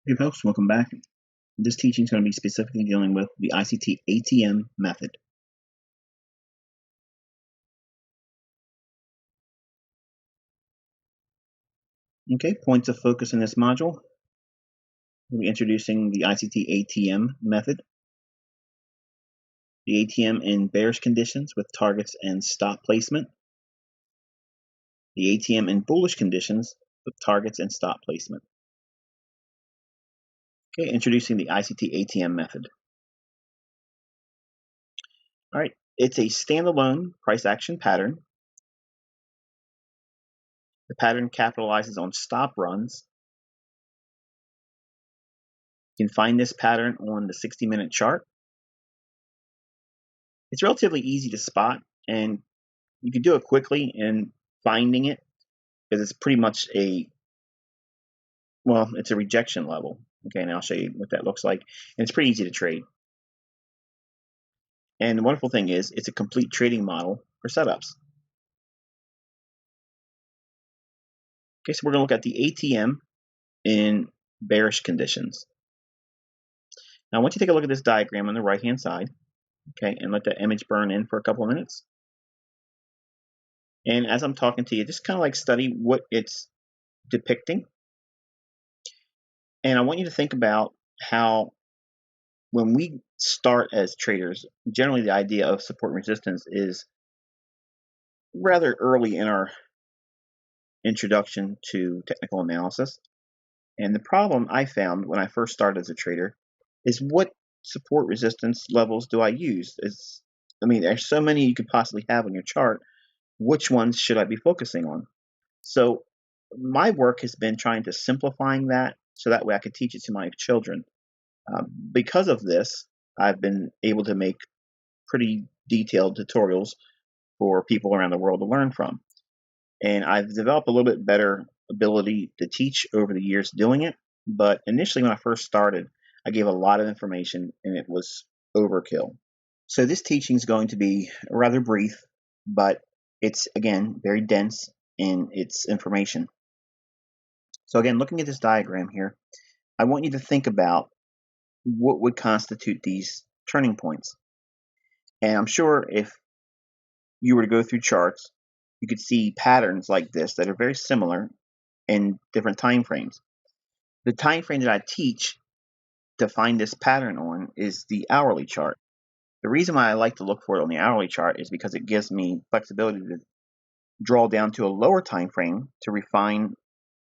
Hey folks, welcome back. This teaching is going to be specifically dealing with the ICT ATM method. Okay, points of focus in this module. We'll be introducing the ICT ATM method, the ATM in bearish conditions with targets and stop placement, the ATM in bullish conditions with targets and stop placement. Okay, introducing the ICT ATM method. All right, it's a standalone price action pattern. The pattern capitalizes on stop runs. You can find this pattern on the 60-minute chart. It's relatively easy to spot, and you can do it quickly in finding it because it's pretty much it's a rejection level. Okay, and I'll show you what that looks like. And it's pretty easy to trade. And the wonderful thing is it's a complete trading model for setups. Okay, so we're going to look at the ATM in bearish conditions. Now, I want you to take a look at this diagram on the right-hand side, okay, and let that image burn in for a couple of minutes. And as I'm talking to you, just kind of like study what it's depicting. And I want you to think about how when we start as traders, generally the idea of support and resistance is rather early in our introduction to technical analysis. And the problem I found when I first started as a trader is what support resistance levels do I use? There's so many you could possibly have on your chart. Which ones should I be focusing on? So my work has been trying to simplifying that so that way I could teach it to my children. Because of this, I've been able to make pretty detailed tutorials for people around the world to learn from. And I've developed a little bit better ability to teach over the years doing it. But initially, when I first started, I gave a lot of information and it was overkill. So this teaching is going to be rather brief, but it's, again, very dense in its information. So again, looking at this diagram here, I want you to think about what would constitute these turning points. And I'm sure if you were to go through charts, you could see patterns like this that are very similar in different time frames. The time frame that I teach to find this pattern on is the hourly chart. The reason why I like to look for it on the hourly chart is because it gives me flexibility to draw down to a lower time frame to refine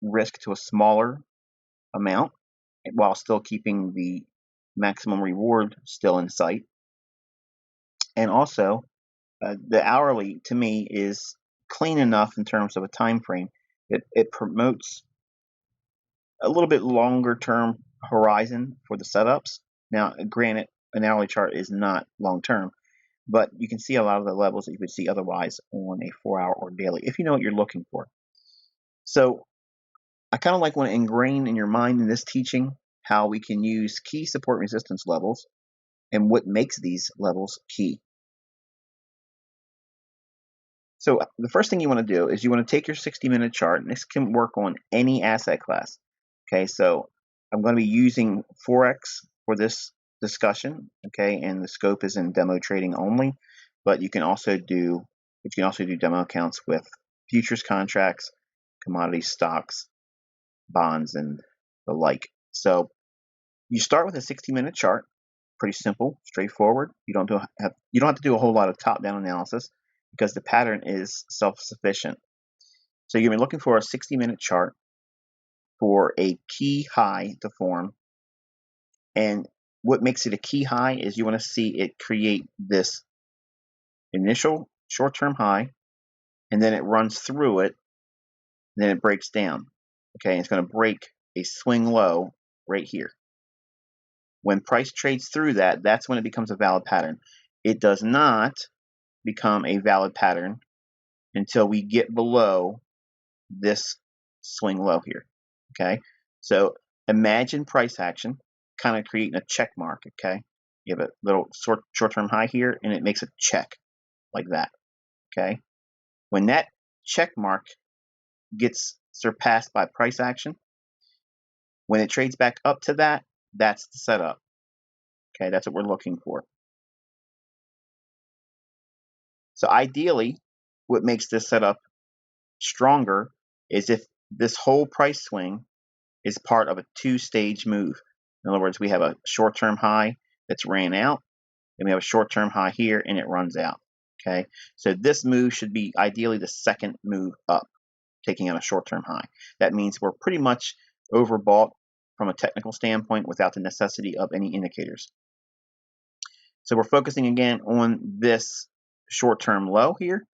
risk to a smaller amount while still keeping the maximum reward still in sight. And also, the hourly to me is clean enough in terms of a time frame. It promotes a little bit longer term horizon for the setups. Now, granted, an hourly chart is not long term, but you can see a lot of the levels that you would see otherwise on a 4-hour or daily if you know what you're looking for. So I kind of like want to ingrain in your mind in this teaching how we can use key support resistance levels and what makes these levels key. So the first thing you want to do is you want to take your 60-minute chart, and this can work on any asset class. Okay, so I'm going to be using Forex for this discussion, okay, and the scope is in demo trading only, but you can also do demo accounts with futures contracts, commodity stocks, bonds, and the like. So you start with a 60-minute chart, pretty simple, straightforward. You don't have to do a whole lot of top-down analysis because the pattern is self-sufficient. So you're going to be looking for a 60-minute chart for a key high to form. And what makes it a key high is you want to see it create this initial short-term high, and then it runs through it, and then it breaks down. Okay, and it's going to break a swing low right here. When price trades through that, that's when it becomes a valid pattern. It does not become a valid pattern until we get below this swing low here. Okay, so imagine price action kind of creating a check mark. Okay, you have a little short-term high here, and it makes a check like that. Okay, when that check mark gets surpassed by price action, When it trades back up to that, that's the setup. Okay, that's what we're looking for. So ideally, what makes this setup stronger is if this whole price swing is part of a two-stage move. In other words, we have a short-term high that's ran out, and we have a short-term high here, and it runs out. Okay, so this move should be ideally the second move up, taking out a short-term high. That means we're pretty much overbought from a technical standpoint without the necessity of any indicators. So we're focusing again on this short-term low here,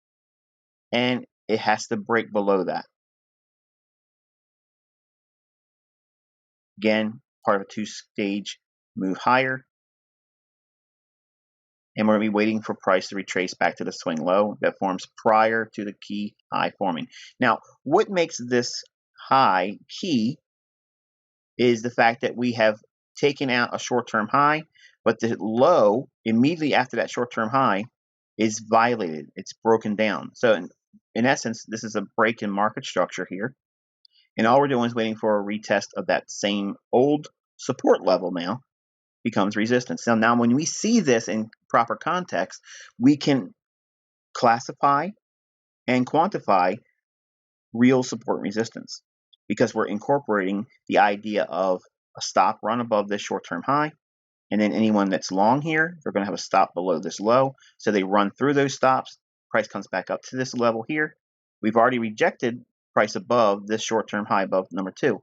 and it has to break below that. Again, part of a two-stage move higher, and we're going to be waiting for price to retrace back to the swing low that forms prior to the key high forming. Now, what makes this high key is the fact that we have taken out a short-term high, but the low immediately after that short-term high is violated. It's broken down. So in essence, this is a break in market structure here. And all we're doing is waiting for a retest of that same old support level now becomes resistance. So now when we see this in proper context, we can classify and quantify real support resistance because we're incorporating the idea of a stop run above this short-term high, and then anyone that's long here, they're going to have a stop below this low. So they run through those stops, price comes back up to this level here. We've already rejected price above this short-term high above number 2.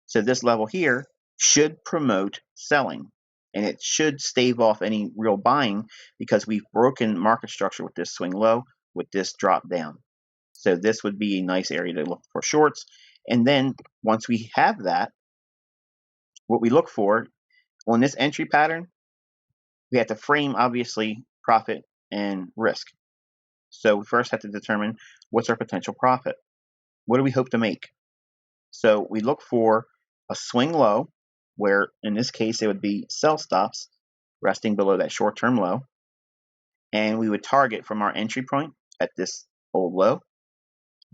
So this level here should promote selling, and it should stave off any real buying because we've broken market structure with this swing low, with this drop down. So this would be a nice area to look for shorts. And then once we have that, what we look for on this entry pattern, we have to frame, obviously, profit and risk. So we first have to determine what's our potential profit. What do we hope to make? So we look for a swing low, where in this case it would be sell stops resting below that short-term low. And we would target from our entry point at this old low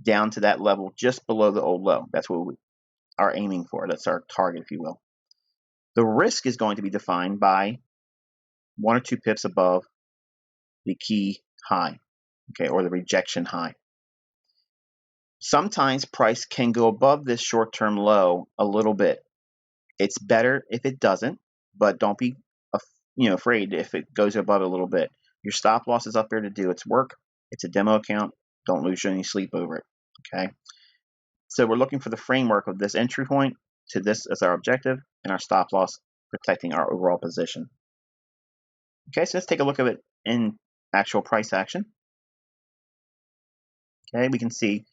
down to that level just below the old low. That's what we are aiming for. That's our target, if you will. The risk is going to be defined by 1 or 2 pips above the key high, okay, or the rejection high. Sometimes price can go above this short-term low a little bit. It's better if it doesn't, but don't be afraid if it goes above a little bit. Your stop loss is up there to do its work. It's a demo account. Don't lose any sleep over it, okay? So we're looking for the framework of this entry point to this as our objective, and our stop loss protecting our overall position. Okay, so let's take a look at it in actual price action. Okay, we can see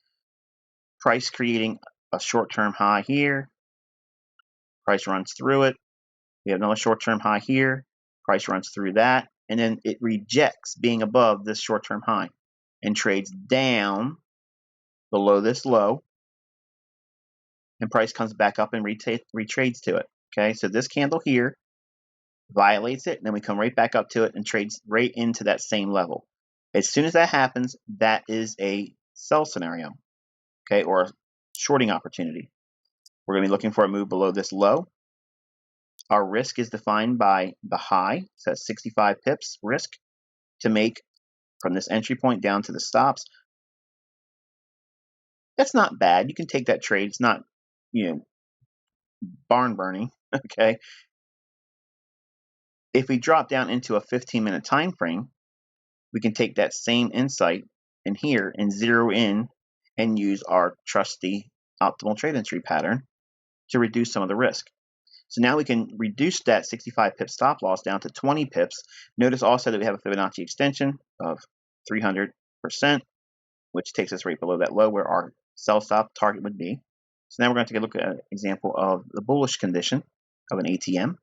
price creating a short-term high here. Price runs through it. We have another short-term high here. Price runs through that, and then it rejects being above this short-term high and trades down below this low, and price comes back up and retrades to it. Okay, so this candle here violates it, and then we come right back up to it and trades right into that same level. As soon as that happens, that is a sell scenario, okay, or a shorting opportunity. We're going to be looking for a move below this low. Our risk is defined by the high, so that's 65 pips risk to make from this entry point down to the stops. That's not bad. You can take that trade. It's not, barn burning, okay? If we drop down into a 15-minute time frame, we can take that same insight in here and zero in and use our trusty optimal trade entry pattern to reduce some of the risk. So now we can reduce that 65 pip stop loss down to 20 pips. Notice also that we have a Fibonacci extension of 300%, which takes us right below that low where our sell stop target would be. So now we're going to take a look at an example of the bullish condition of an ATM.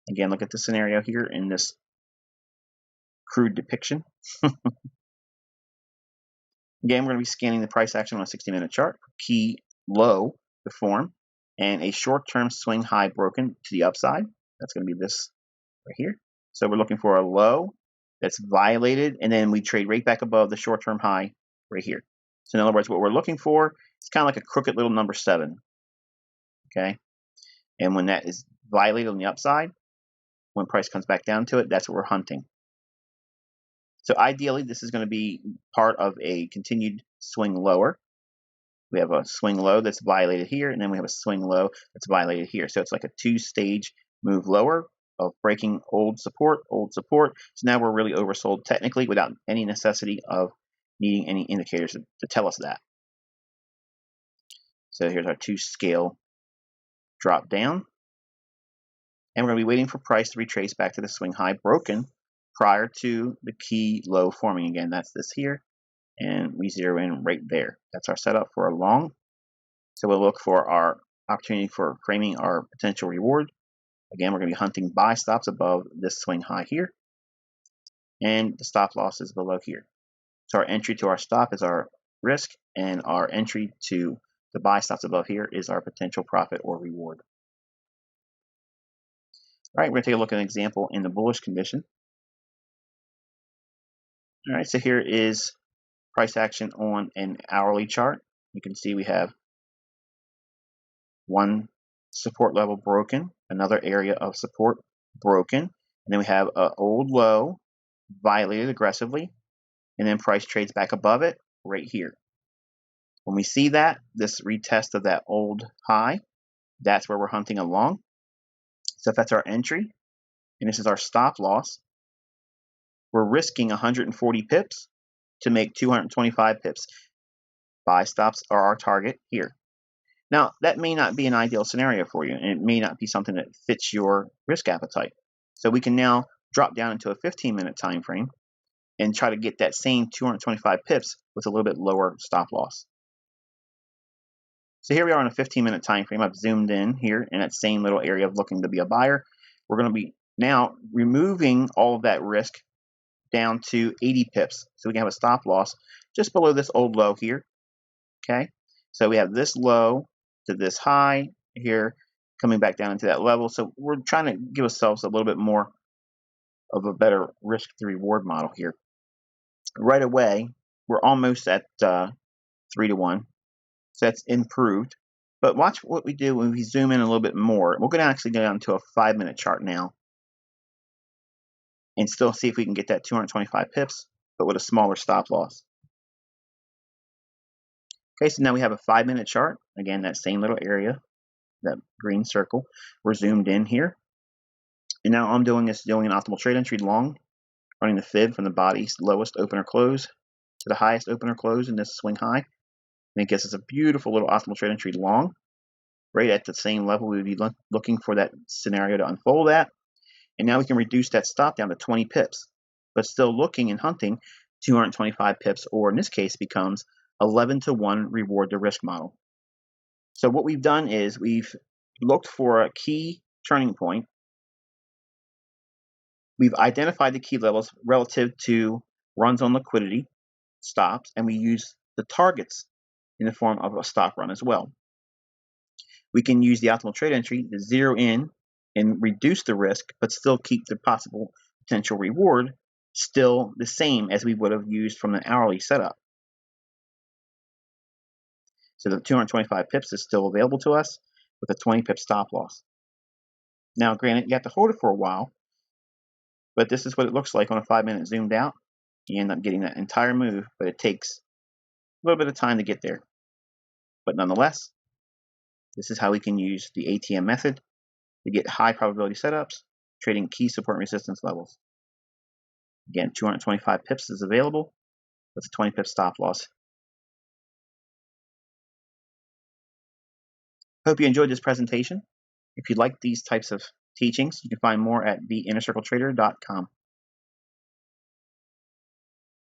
Again, look at the scenario here in this crude depiction. Again, we're going to be scanning the price action on a 60-minute chart. Key low to form and a short-term swing high broken to the upside. That's going to be this right here. So we're looking for a low that's violated, and then we trade right back above the short-term high right here. So in other words, what we're looking for is kind of like a crooked little number 7. Okay. And when that is violated on the upside, when price comes back down to it, that's what we're hunting. So ideally, this is going to be part of a continued swing lower. We have a swing low that's violated here, and then we have a swing low that's violated here. So it's like a two-stage move lower of breaking old support. So now we're really oversold technically without any necessity of needing any indicators to tell us that. So here's our 2-scale drop down. And we're going to be waiting for price to retrace back to the swing high broken prior to the key low forming again. That's this here. And we zero in right there. That's our setup for a long. So we'll look for our opportunity for framing our potential reward. Again, we're going to be hunting buy stops above this swing high here. And the stop loss is below here. So our entry to our stop is our risk, and our entry to the buy stops above here is our potential profit or reward. All right, we're going to take a look at an example in the bullish condition. All right, so here is price action on an hourly chart. You can see we have one support level broken, another area of support broken, and then we have an old low violated aggressively, and then price trades back above it right here. When we see that, this retest of that old high, that's where we're hunting along. So if that's our entry, and this is our stop loss, we're risking 140 pips to make 225 pips. Buy stops are our target here. Now, that may not be an ideal scenario for you, and it may not be something that fits your risk appetite. So we can now drop down into a 15-minute time frame and try to get that same 225 pips with a little bit lower stop loss. So here we are on a 15-minute time frame. I've zoomed in here in that same little area of looking to be a buyer. We're going to be now removing all of that risk down to 80 pips. So we can have a stop loss just below this old low here. Okay, so we have this low to this high here coming back down into that level. So we're trying to give ourselves a little bit more of a better risk to reward model here. Right away, we're almost at 3 to 1. So that's improved. But watch what we do when we zoom in a little bit more. We're going to actually go down to a 5-minute chart now and still see if we can get that 225 pips, but with a smaller stop loss. Okay, so now we have a 5-minute chart. Again, that same little area, that green circle. We're zoomed in here. And now all I'm doing is doing an optimal trade entry long, running the fib from the body's lowest open or close to the highest open or close in this swing high. And it gives us a beautiful little optimal trade entry long, right at the same level we would be looking for that scenario to unfold at. And now we can reduce that stop down to 20 pips, but still looking and hunting 225 pips, or in this case becomes 11 to 1 reward to risk model. So what we've done is we've looked for a key turning point. We've identified the key levels relative to runs on liquidity, stops, and we use the targets in the form of a stop run as well. We can use the optimal trade entry to zero in and reduce the risk, but still keep the possible potential reward still the same as we would have used from the hourly setup. So the 225 pips is still available to us with a 20 pip stop loss. Now, granted, you have to hold it for a while, but this is what it looks like on a 5-minute zoomed out. You end up getting that entire move, but it takes a little bit of time to get there. But nonetheless, this is how we can use the ATM method to get high probability setups, trading key support and resistance levels. Again, 225 pips is available with a 20 pip stop loss. Hope you enjoyed this presentation. If you like these types of teachings, you can find more at theinnercircletrader.com.